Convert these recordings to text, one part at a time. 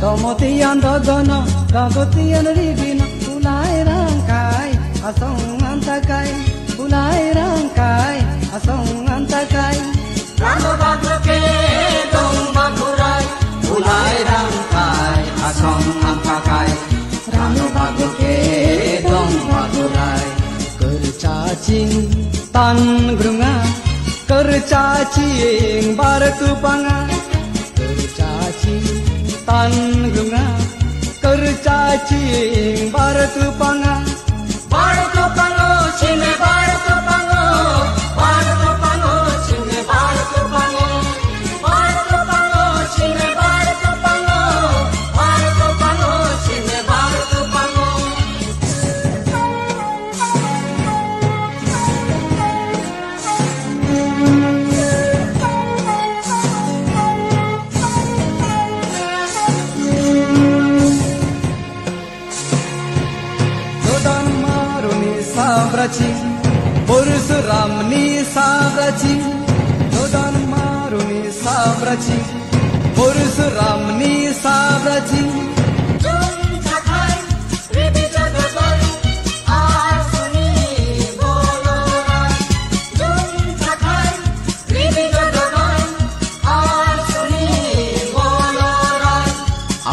Tomotian dodono, kagotian rigino, ulai rangkai, asong antakai, ulai rangkai, asong antakai. Rano baguke dong bagurai, ulai rangkai, asong antakai. Rano baguke dong bagurai. Kercacing tan grunga, kercacing bar kupanga, kercacing tan grunga, kercacing bar kupanga. Bar kupanga, cine bar kupanga, bar kupanga, cine bar kupanga, bar kupanga, cine bar kupanga, bar kupanga, cine bar kupanga. Pursuram ni sabraci, Dodan maru ni sabraci, Pursuram ni sabraci. Jum cakai, ribi jagabai, asuni bolorai. Jum cakai, ribi jagabai, asuni bolorai.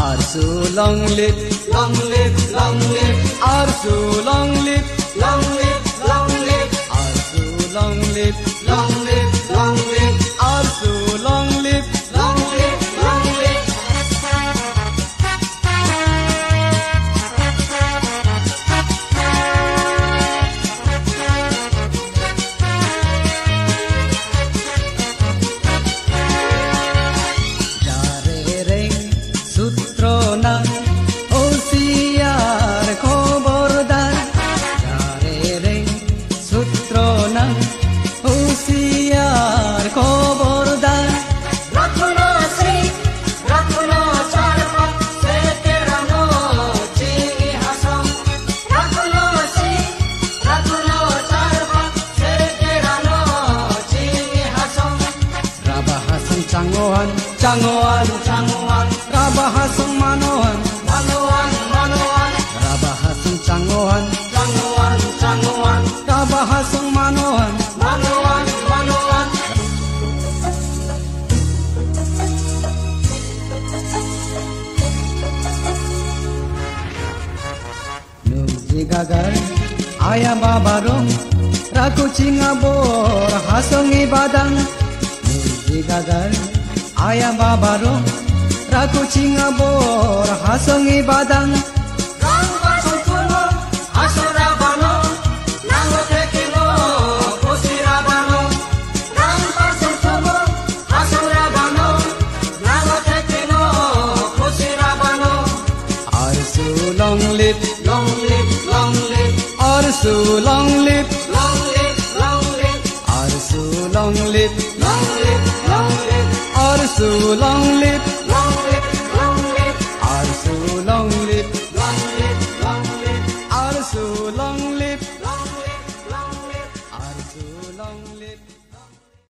Arsu long live, Long live, long live, Arsu long live, long live, long live, Arsu long live, long live, long live, Arsu long live. long live, long live. Jarereng sutrona osiar khobordar. Jarereng sutrona osiar khobordar. Rakhuno Sri, Rakhuno Charpa, Seterano, Chingi Hasam. Rakhuno Sri, Rakhuno Charpa, Seterano, Chingi Hasam. Rabahasan Changohan, Changohan, Changuan, Rabahasan Manohan, Manoan, Manoan, Rabahasan Changohan, Changuan, Changuan, Rabahasan Manohan. Manoan, Manoan. Nuji gagar ayam babarong raku cingabor hasongi badang. Nuji gagar ayam babarong raku cingabor hasongi badang. Rangba Sukuno, Asurabano, Nango Tekino, Kusirabano. Rangba Sukuno, Asurabano, Nango Tekino, Kusirabano. Arsu long live, Long live, long live, Arsu long live, long live, long live, Arsu long live, long live, long live. Arsu long live.